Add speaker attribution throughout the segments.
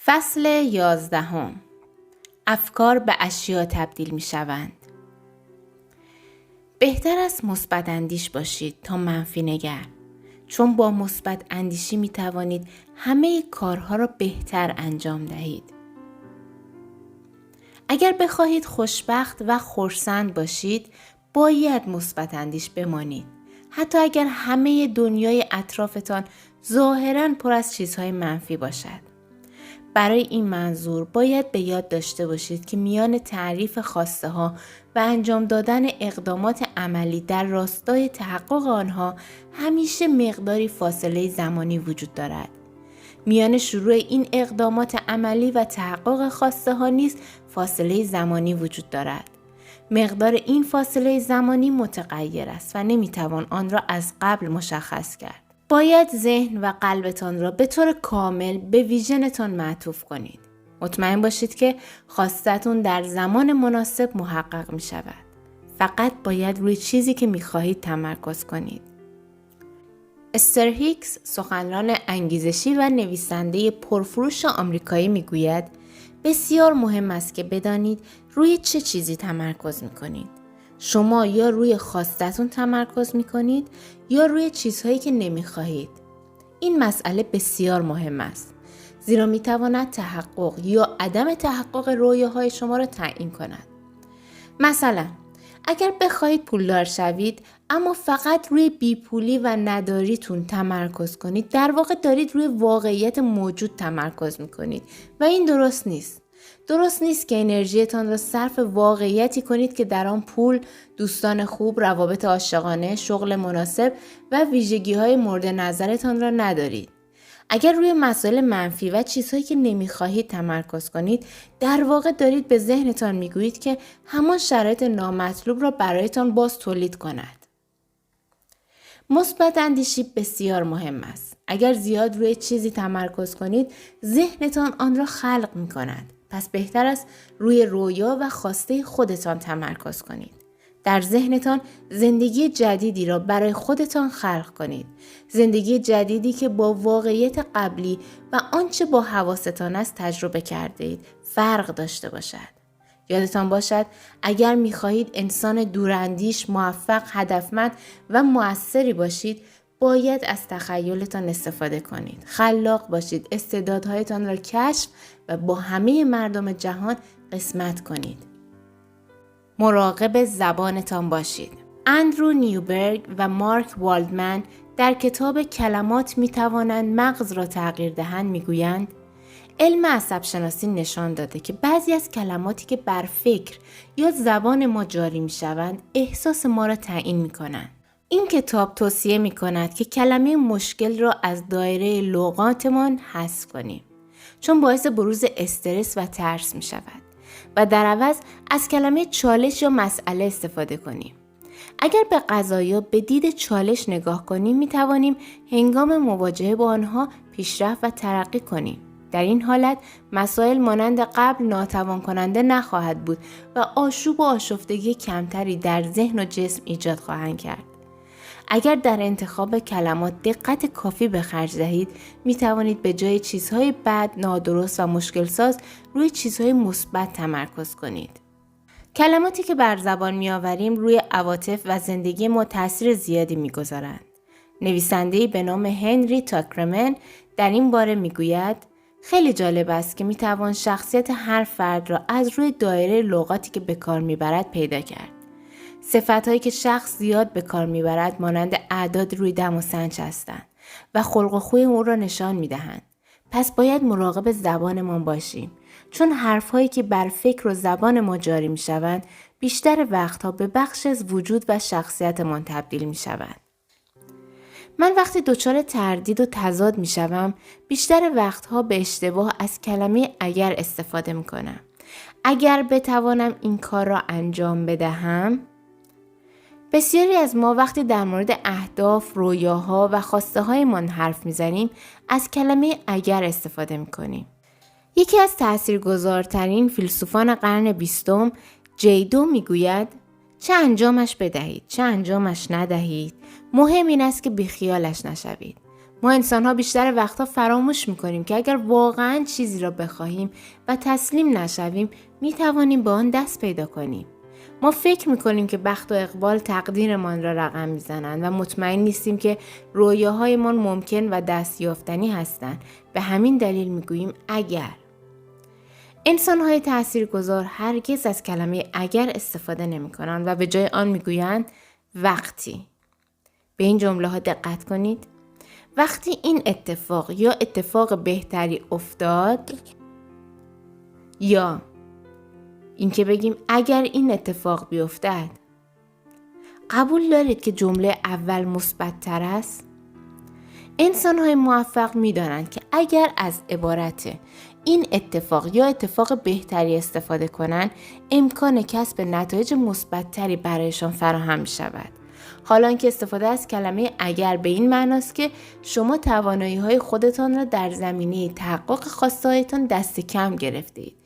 Speaker 1: فصل 11. افکار به اشیا تبدیل می شوند. بهتر است مثبت اندیش باشید تا منفی نگر، چون با مثبت اندیشی می توانید همه کارها را بهتر انجام دهید. اگر بخواهید خوشبخت و خرسند باشید، باید مثبت اندیش بمانید، حتی اگر همه دنیای اطرافتان ظاهراً پر از چیزهای منفی باشد. برای این منظور باید به یاد داشته باشید که میان تعریف خواسته ها و انجام دادن اقدامات عملی در راستای تحقق آنها همیشه مقداری فاصله زمانی وجود دارد. میان شروع این اقدامات عملی و تحقق خواسته ها نیز فاصله زمانی وجود دارد. مقدار این فاصله زمانی متغیر است و نمیتوان آن را از قبل مشخص کرد. باید ذهن و قلبتان را به طور کامل به ویژنتان معطوف کنید. مطمئن باشید که خواستتون در زمان مناسب محقق می شود. فقط باید روی چیزی که می خواهید تمرکز کنید. استر هیکس، سخنران انگیزشی و نویسنده پرفروش آمریکایی می گوید بسیار مهم است که بدانید روی چه چیزی تمرکز می کنید. شما یا روی خواستتون تمرکز میکنید یا روی چیزهایی که نمیخواهید. این مسئله بسیار مهم است، زیرا میتواند تحقق یا عدم تحقق رویاهای شما را تعیین کند. مثلا اگر بخواهید پولدار شوید اما فقط روی بیپولی و نداریتون تمرکز کنید، در واقع دارید روی واقعیت موجود تمرکز میکنید و این درست نیست. درست نیست که انرژیتان را صرف واقعیتی کنید که در آن پول، دوستان خوب، روابط عاشقانه، شغل مناسب و ویژگی‌های مورد نظرتان را ندارید. اگر روی مسائل منفی و چیزهایی که نمی‌خواهید تمرکز کنید، در واقع دارید به ذهنتان می‌گویید که همان شرایط نامطلوب را برایتان باز تولید کند. مثبت اندیشی بسیار مهم است. اگر زیاد روی چیزی تمرکز کنید، ذهنتان آن را خلق می‌کند. پس بهتر است روی رویا و خواسته خودتان تمرکز کنید. در ذهنتان زندگی جدیدی را برای خودتان خلق کنید. زندگی جدیدی که با واقعیت قبلی و آنچه با حواستان است تجربه کرده اید فرق داشته باشد. یادتان باشد اگر می‌خواهید انسان دوراندیش، موفق، هدفمند و مؤثری باشید، باید از تخیلتان استفاده کنید. خلاق باشید، استعدادهایتان را کشف و با همه مردم جهان قسمت کنید. مراقب زبانتان باشید. اندرو نیوبرگ و مارک والدمن در کتاب کلمات می توانند مغز را تغییر دهند میگویند علم عصب شناسی نشان داده که بعضی از کلماتی که بر فکر یا زبان ما جاری می شوند احساس ما را تعیین می کنند. این کتاب توصیه می کند که کلمه مشکل را از دایره لغاتمان حذف کنیم، چون باعث بروز استرس و ترس می شود و در عوض از کلمه چالش یا مسئله استفاده کنیم. اگر به قضایا به دید چالش نگاه کنیم می توانیم هنگام مواجهه با آنها پیشرفت و ترقی کنیم. در این حالت مسائل مانند قبل ناتوان کننده نخواهد بود و آشوب و آشفتگی کمتری در ذهن و جسم ایجاد خواهند کرد. اگر در انتخاب کلمات دقت کافی به خرج دهید، می توانید به جای چیزهای بد، نادرست و مشکل ساز روی چیزهای مثبت تمرکز کنید. کلماتی که بر زبان می آوریم روی عواطف و زندگی ما تاثیر زیادی می گذارند. نویسنده‌ای به نام هنری تاکرمن در این باره می گوید خیلی جالب است که می توان شخصیت هر فرد را از روی دایره لغاتی که به کار می برد پیدا کرد. صفت‌هایی که شخص زیاد به کار می‌برد مانند اعداد روی دم و سنج هستند و خلق و خوی او را نشان می‌دهند. پس باید مراقب زبانمان باشیم، چون حرف‌هایی که بر فکر و زبان ما جاری می‌شوند بیشتر وقتها به بخش از وجود و شخصیتمان تبدیل می‌شوند. من وقتی دچار تردید و تضاد می‌شوم، بیشتر وقتها به اشتباه از کلمه اگر استفاده می‌کنم. اگر بتوانم این کار را انجام بدهم. بسیاری از ما وقتی در مورد اهداف، رویاها و خواسته هایمان حرف میزنیم از کلمه اگر استفاده میکنیم. یکی از تاثیرگذارترین فیلسوفان قرن 20 جیدو میگوید چه انجامش بدهید، چه انجامش ندهید، مهم این است که بیخیالش نشوید. ما انسان‌ها بیشتر وقتا فراموش می‌کنیم که اگر واقعاً چیزی را بخواهیم و تسلیم نشویم می‌توانیم به آن دست پیدا کنیم. ما فکر می‌کنیم که بخت و اقبال تقدیرمان را رقم می‌زنند و مطمئن نیستیم که رویاهایمان ممکن و دستیافتنی هستند. به همین دلیل می‌گوییم اگر. انسان‌های تاثیرگذار هرگز از کلمه اگر استفاده نمی‌کنند و به جای آن می‌گویند وقتی. به این جمله‌ها دقت کنید. وقتی این اتفاق یا اتفاق بهتری افتاد، یا اینکه بگیم اگر این اتفاق بیفتد. قبول دارید که جمله اول مثبت تر است؟ انسان‌های موفق می‌دانند که اگر از عبارت این اتفاق یا اتفاق بهتری استفاده کنند، امکان کسب نتایج مثبت‌تری برایشان فراهم می‌شود. حالا که استفاده از کلمه اگر به این معناست که شما توانایی‌های خودتان را در زمینه تحقق خواسته‌هایتان دست کم گرفته‌اید.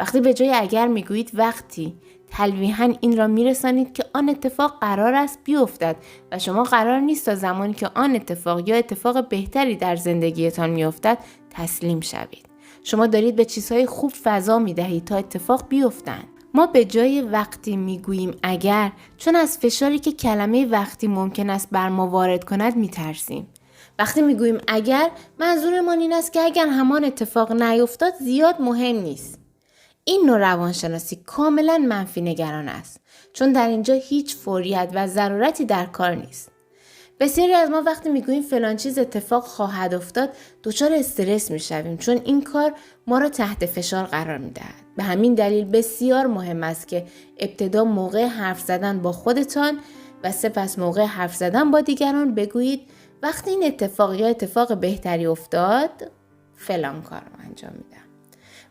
Speaker 1: وقتی به جای اگر میگویید وقتی، تلویحاً این را میرسانید که آن اتفاق قرار است بیفتد و شما قرار نیست تا زمانی که آن اتفاق یا اتفاق بهتری در زندگیتان میافتد تسلیم شوید. شما دارید به چیزهای خوب فضا میدهید تا اتفاق بیفتند. ما به جای وقتی میگوییم اگر، چون از فشاری که کلمه وقتی ممکن است بر ما وارد کند میترسیم. وقتی میگوییم اگر، منظورمان این است که اگر همان اتفاق نیفتاد زیاد مهم نیست. این نوع روانشناسی کاملا منفی نگران است، چون در اینجا هیچ فوریت و ضرورتی در کار نیست. بسیاری از ما وقتی میگوییم فلان چیز اتفاق خواهد افتاد دچار استرس میشویم، چون این کار ما را تحت فشار قرار میدهد. به همین دلیل بسیار مهم است که ابتدا موقع حرف زدن با خودتان و سپس موقع حرف زدن با دیگران بگویید وقتی این اتفاق یا اتفاق بهتری افتاد فلان کار رو انجام میدم.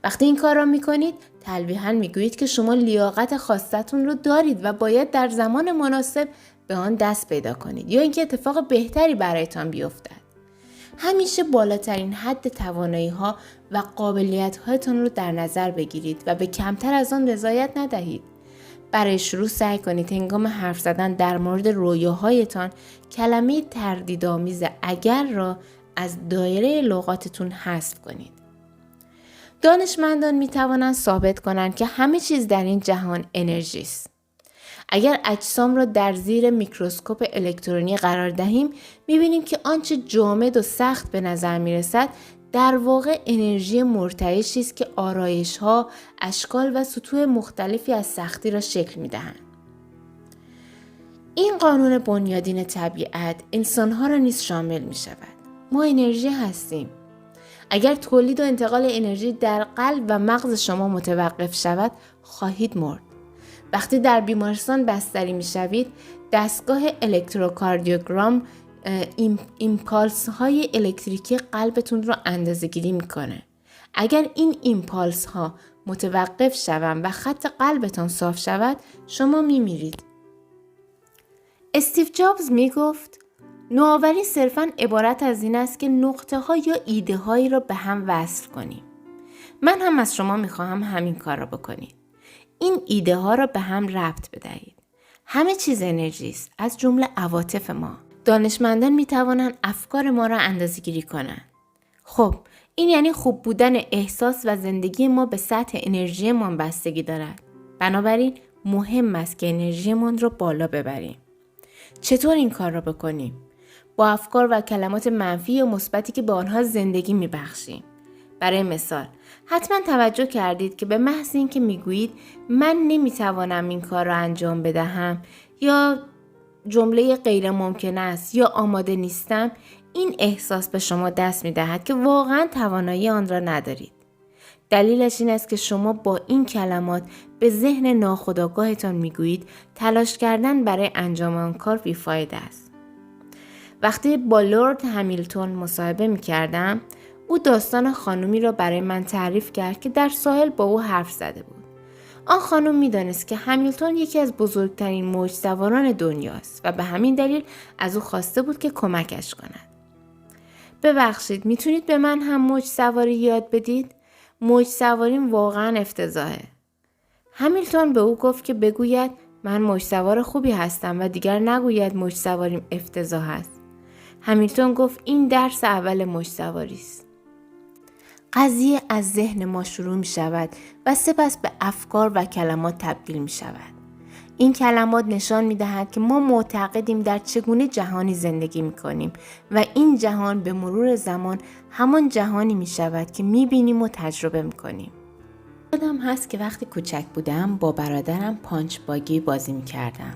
Speaker 1: وقتی این کار را میکنید تلویحاً میگویید که شما لیاقت خواستتون رو دارید و باید در زمان مناسب به آن دست پیدا کنید یا اینکه اتفاق بهتری برایتان بیفتد. همیشه بالاترین حد توانایی‌ها و قابلیت‌هایتان رو در نظر بگیرید و به کمتر از آن رضایت ندهید. برای شروع سعی کنید هنگام حرف زدن در مورد رویاهایتان کلمه تردیدآمیز اگر را از دایره لغاتتون حذف کنید. دانشمندان می توانند ثابت کنند که همه چیز در این جهان انرژی است. اگر اجسام را در زیر میکروسکوپ الکترونی قرار دهیم، می بینیم که آنچه جامد و سخت به نظر می رسد در واقع انرژی مرتعشی است که آرایش‌ها، اشکال و سطوح مختلفی از سختی را شکل می دهند. این قانون بنیادین طبیعت انسان‌ها را نیز شامل می شود. ما انرژی هستیم. اگر تولید و انتقال انرژی در قلب و مغز شما متوقف شود، خواهید مرد. وقتی در بیمارستان بستری می شوید، دستگاه الکتروکاردیوگرام ایمپالس های الکتریکی قلبتون را اندازه‌گیری میکنه. اگر این ایمپالس ها متوقف شوند و خط قلبتان صاف شود، شما میمیرید. استیو جابز میگفت نوآوری صرفاً عبارت از این است که نقطه ها یا ایده هایی را به هم وصل کنیم. من هم از شما میخواهم همین کار را بکنید. این ایده ها را به هم ربط بدهید. همه چیز انرژی است، از جمله عواطف ما. دانشمندان میتوانند افکار ما را اندازه‌گیری کنند. خب، این یعنی خوب بودن احساس و زندگی ما به سطح انرژی ما بستگی دارد. بنابراین مهم است که انرژیمان را بالا ببریم. چطور این کار را بکنیم؟ با افکار و کلمات منفی یا مثبتی که به آنها زندگی میبخشیم. برای مثال، حتما توجه کردید که به محض اینکه میگویید من نمیتوانم این کار را انجام بدهم یا جمله غیر ممکن است یا آماده نیستم، این احساس به شما دست میدهد که واقعا توانایی آن را ندارید. دلیلش این است که شما با این کلمات به ذهن ناخودآگاهتان میگویید تلاش کردن برای انجام آن کار بیفایده است. وقتی با لورد همیلتون مصاحبه میکردم، او داستان خانومی را برای من تعریف کرد که در ساحل با او حرف زده بود. آن خانم میدانست که همیلتون یکی از بزرگترین موج سواران دنیاست و به همین دلیل از او خواسته بود که کمکش کند. ببخشید، میتونید به من هم موج سواری یاد بدید؟ موج سواریم واقعا افتضاحه. همیلتون به او گفت که بگوید من موج سوار خوبی هستم و دیگر نگوید موج سواریم افتضاح است. همیلتون گفت این درس اول مشت‌سواری است. قضیه از ذهن ما شروع می شود و سپس به افکار و کلمات تبدیل می شود. این کلمات نشان می دهند که ما معتقدیم در چگونه جهانی زندگی می کنیم و این جهان به مرور زمان همان جهانی می شود که می بینیم و تجربه می کنیم. یادم هست که وقتی کوچک بودم با برادرم پانچ باگی بازی می کردم.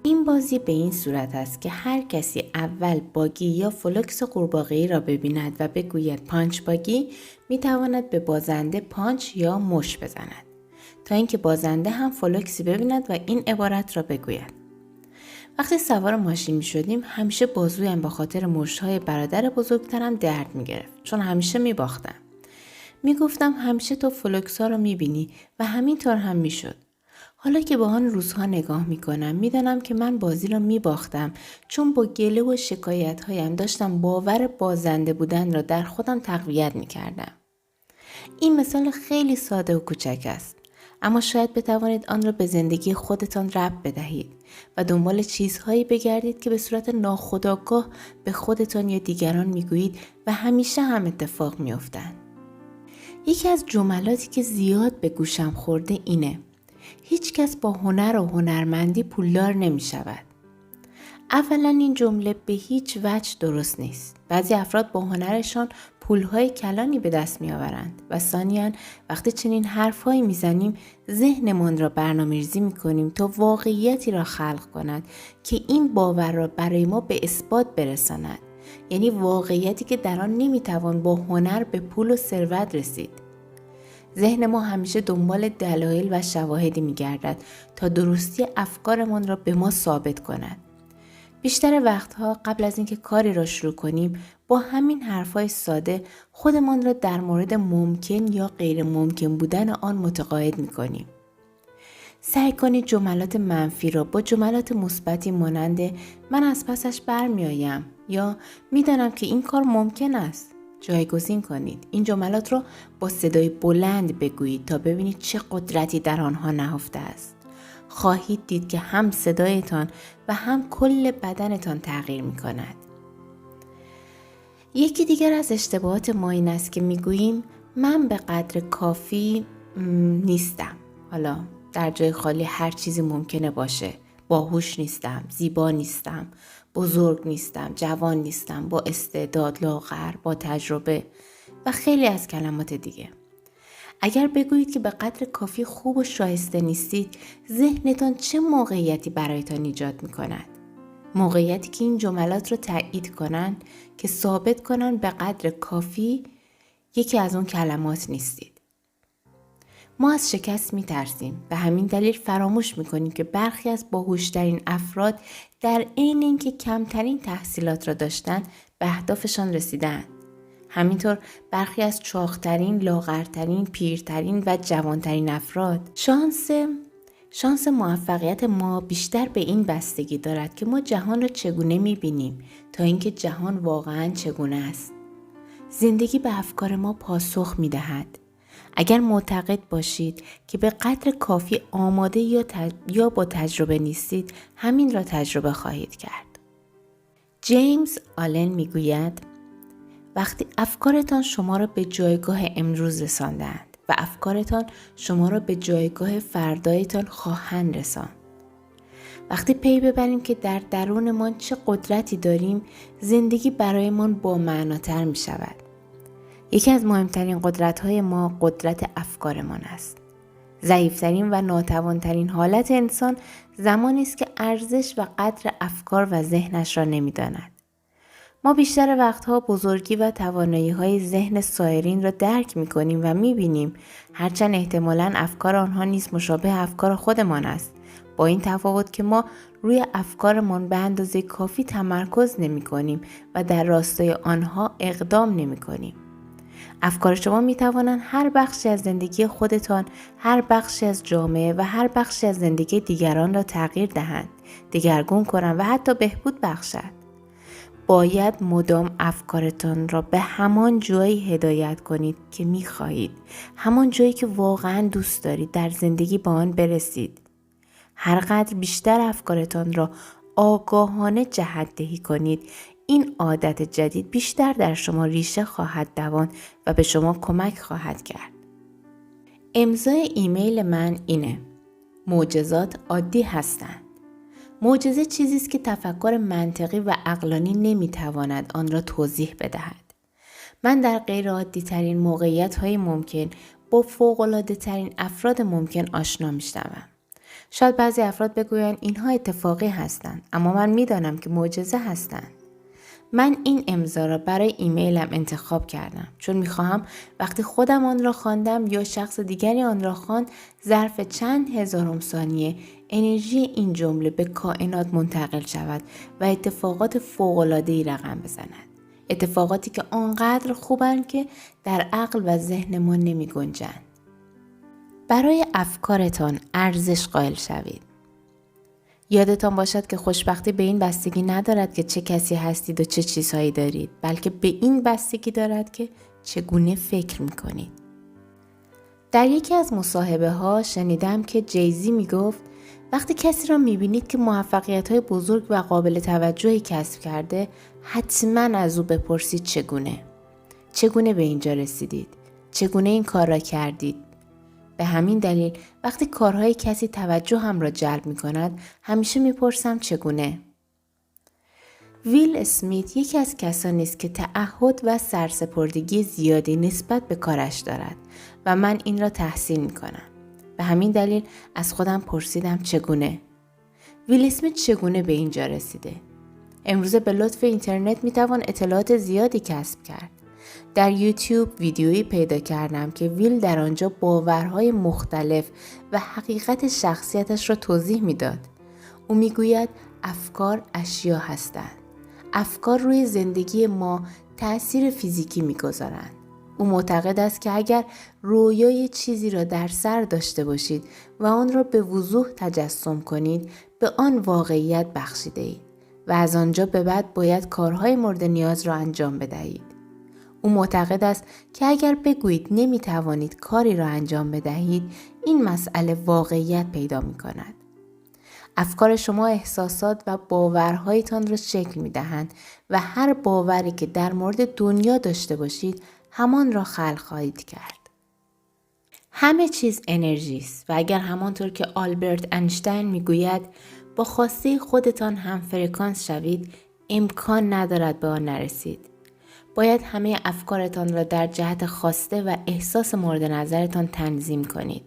Speaker 1: این بازی به این صورت است که هر کسی اول باگی یا فلوکس قورباغه‌ای را ببیند و بگوید پانچ باگی می تواند به بازنده پانچ یا مش بزند تا اینکه بازنده هم فلوکسی ببیند و این عبارت را بگوید. وقتی سوار ماشین می شدیم همیشه بازویم به خاطر مشت‌های برادر بزرگترم درد می گرفت چون همیشه می باختم. می گفتم همیشه تو فلوکس ها را می بینی و همینطور هم می شد. حالا که به آن روزها نگاه می کنم می دانم که من بازی را می باختم چون با گله و شکایت هایم داشتم باور بازنده بودن را در خودم تقویت می کردم. این مثال خیلی ساده و کوچک است. اما شاید بتوانید آن را به زندگی خودتان ربط بدهید و دنبال چیزهایی بگردید که به صورت ناخودآگاه به خودتان یا دیگران میگویید و همیشه هم اتفاق میافتند. یکی از جملاتی که زیاد به گوشم خورده اینه: هیچ کس با هنر و هنرمندی پولدار نمی شود. اولا این جمله به هیچ وجه درست نیست. بعضی افراد با هنرشان پولهای کلانی به دست می آورند و ثانیاً وقتی چنین حرفهایی می زنیم ذهنمان را برنامه‌ریزی می کنیم تا واقعیتی را خلق کند که این باور را برای ما به اثبات برساند. یعنی واقعیتی که در آن نمی توان با هنر به پول و ثروت رسید. ذهن ما همیشه دنبال دلایل و شواهدی می گردد تا درستی افکارمان را به ما ثابت کند. بیشتر وقتها قبل از اینکه کاری را شروع کنیم با همین حرفای ساده خودمان را در مورد ممکن یا غیر ممکن بودن آن متقاعد می کنیم. سعی کنید جملات منفی را با جملات مثبتی مانند من از پسش برمی آیم یا می دانم که این کار ممکن است جایگزین کنید. این جملات را با صدای بلند بگویید تا ببینید چه قدرتی در آنها نهفته است. خواهید دید که هم صدایتان و هم کل بدنتان تغییر می کند. یکی دیگر از اشتباهات ما این است که می گوییم من به قدر کافی نیستم. حالا در جای خالی هر چیزی ممکنه باشه. باهوش نیستم، زیبا نیستم، بزرگ نیستم، جوان نیستم، با استعداد، لاغر، با تجربه و خیلی از کلمات دیگه. اگر بگویید که به قدر کافی خوب و شایسته نیستید، ذهنتان چه موقعیتی برایتان ایجاد می کند؟ موقعیتی که این جملات رو تایید کنند که ثابت کنند به قدر کافی یکی از اون کلمات نیستید. ما از شکست می ترسیم و همین دلیل فراموش می کنیم که برخی از باهوشترین افراد در عین اینکه کمترین تحصیلات را داشتن به اهدافشان رسیدند. همینطور برخی از چاقترین، لاغرترین، پیرترین و جوانترین افراد. شانس موفقیت ما بیشتر به این بستگی دارد که ما جهان را چگونه می‌بینیم تا اینکه جهان واقعاً چگونه است. زندگی به افکار ما پاسخ می‌دهد. اگر معتقد باشید که به قدر کافی آماده یا با تجربه نیستید، همین را تجربه خواهید کرد. جیمز آلن می‌گوید وقتی افکارتان شما را به جایگاه امروز رساندند و افکارتان شما را به جایگاه فردایتان خواهند رساند. وقتی پی ببریم که در درونمان چه قدرتی داریم، زندگی برایمان با معناتر می شود. یکی از مهمترین قدرت‌های ما قدرت افکارمان است. ضعیفترین و ناتوانترین حالت انسان زمانی است که ارزش و قدر افکار و ذهنش را نمی‌داند. ما بیشتر وقتها بزرگی و توانایی‌های ذهن سایرین را درک می‌کنیم و می‌بینیم، هرچند احتمالاً افکار آنها نیز مشابه افکار خودمان است، با این تفاوت که ما روی افکارمان به اندازه کافی تمرکز نمی‌کنیم و در راستای آنها اقدام نمی‌کنیم. افکار شما می‌توانند هر بخشی از زندگی خودتان، هر بخشی از جامعه و هر بخشی از زندگی دیگران را تغییر دهند، دگرگون کنند و حتی بهبود بخشند. باید مدام افکارتان را به همان جایی هدایت کنید که می‌خواهید، همان جایی که واقعاً دوست دارید در زندگی به آن برسید. هر قدر بیشتر افکارتان را آگاهانه جهت دهی کنید، این عادت جدید بیشتر در شما ریشه خواهد دواند و به شما کمک خواهد کرد. امضای ایمیل من اینه: معجزات عادی هستند. معجزه چیزی است که تفکر منطقی و عقلانی نمیتواند آن را توضیح بدهد. من در غیر عادی ترین موقعیت های ممکن با فوق العاده ترین افراد ممکن آشنا میشوم. شاید بعضی افراد بگویند اینها اتفاقی هستند، اما من میدانم که معجزه هستند. من این امضا را برای ایمیلم انتخاب کردم چون میخواهم وقتی خودم آن را خواندم یا شخص دیگری آن را خواند ظرف چند هزارم ثانیه انرژی این جمله به کائنات منتقل شود و اتفاقات فوق‌العاده‌ای رقم بزند. اتفاقاتی که آنقدر خوبند که در عقل و ذهن ما نمی گنجند. برای افکارتان ارزش قائل شوید. یادتان باشد که خوشبختی به این بستگی ندارد که چه کسی هستید و چه چیزهایی دارید، بلکه به این بستگی دارد که چگونه فکر میکنید. در یکی از مصاحبه ها شنیدم که جیزی میگفت وقتی کسی را میبینید که موفقیت‌های بزرگ و قابل توجهی کسب کرده، حتما از او بپرسید چگونه به اینجا رسیدید؟ چگونه این کار را کردید؟ به همین دلیل وقتی کارهای کسی توجه هم را جلب می کند همیشه می پرسم چگونه؟ ویل اسمیت یکی از کسانی است که تعهد و سرسپردگی زیادی نسبت به کارش دارد و من این را تحسین می کنم. به همین دلیل از خودم پرسیدم چگونه؟ ویل اسمیت چگونه به اینجا رسیده؟ امروزه به لطف اینترنت می توان اطلاعات زیادی کسب کرد. در یوتیوب ویدیویی پیدا کردم که ویل در آنجا باورهای مختلف و حقیقت شخصیتش را توضیح میداد. او میگوید افکار اشیا هستند. افکار روی زندگی ما تأثیر فیزیکی میگذارند. او معتقد است که اگر رویای چیزی را در سر داشته باشید و آن را به وضوح تجسم کنید، به آن واقعیت بخشیده اید و از آنجا به بعد باید کارهای مورد نیاز را انجام بدهید. او معتقد است که اگر بگویید نمیتوانید کاری را انجام بدهید، این مسئله واقعیت پیدا می کند. افکار شما احساسات و باورهایتان را شکل می دهند و هر باوری که در مورد دنیا داشته باشید، همان را خلق خواهید کرد. همه چیز انرژی است و اگر همانطور که آلبرت انیشتین می گوید با خواسته خودتان هم فرکانس شوید، امکان ندارد به آن نرسید. باید همه افکارتان را در جهت خواسته و احساس مورد نظرتان تنظیم کنید.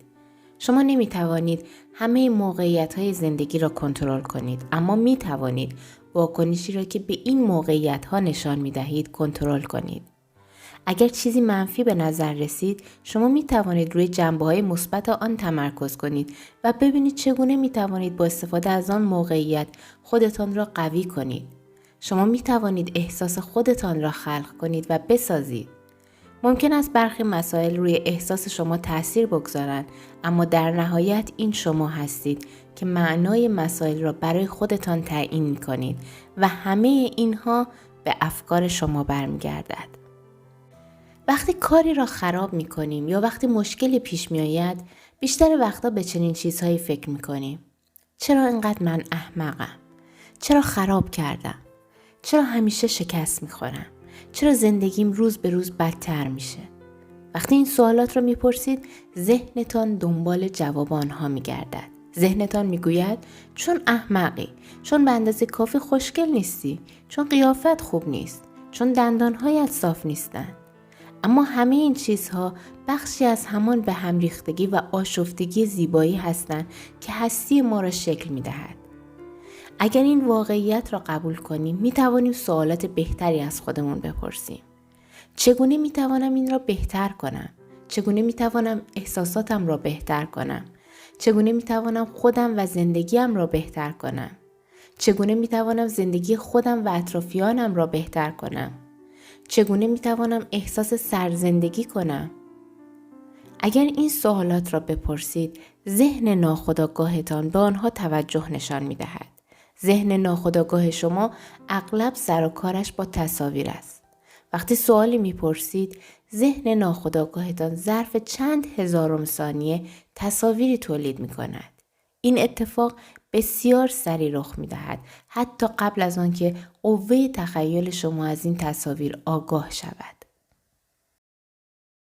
Speaker 1: شما نمی توانید همه موقعیت‌های زندگی را کنترل کنید، اما می توانید واکنشی را که به این موقعیت‌ها نشان می دهید کنترل کنید. اگر چیزی منفی به نظر رسید، شما می توانید روی جنبه‌های مثبت آن تمرکز کنید و ببینید چگونه می توانید با استفاده از آن موقعیت خودتان را قوی کنید. شما می توانید احساس خودتان را خلق کنید و بسازید. ممکن است برخی مسائل روی احساس شما تأثیر بگذارند، اما در نهایت این شما هستید که معنای مسائل را برای خودتان تعیین می کنید و همه اینها به افکار شما برمیگردد. وقتی کاری را خراب می کنیم یا وقتی مشکلی پیش می آید، بیشتر وقتا به چنین چیزهایی فکر می کنیم. چرا اینقدر من احمقم؟ چرا خراب کردم؟ چرا همیشه شکست میخورم؟ چرا زندگیم روز به روز بدتر میشه؟ وقتی این سوالات رو میپرسید، ذهنتان دنبال جواب آنها میگردد. ذهنتان میگوید چون احمقی، چون به اندازه کافی خوشگل نیستی، چون قیافت خوب نیست، چون دندانهایت صاف نیستن. اما همه این چیزها بخشی از همان به هم ریختگی و آشفتگی زیبایی هستند که هستی ما را شکل میدهد. اگر این واقعیت را قبول کنیم، می توانیم سوالات بهتری از خودمون بپرسیم. چگونه می توانم این را بهتر کنم؟ چگونه می توانم احساساتم را بهتر کنم؟ چگونه می توانم خودم و زندگیم را بهتر کنم؟ چگونه می توانم زندگی خودم و اطرافیانم را بهتر کنم؟ چگونه می توانم احساس سرزندگی کنم؟ اگر این سوالات را بپرسید، ذهن ناخودآگاهتان به آنها توجه نشان می دهد. ذهن ناخودآگاه شما اغلب سر و کارش با تصاویر است. وقتی سوالی میپرسید، ذهن ناخودآگاهتان ظرف چند هزارم ثانیه تصاویری تولید میکند. این اتفاق بسیار سریع رخ می‌دهد، حتی قبل از آنکه قوه تخیل شما از این تصاویر آگاه شود.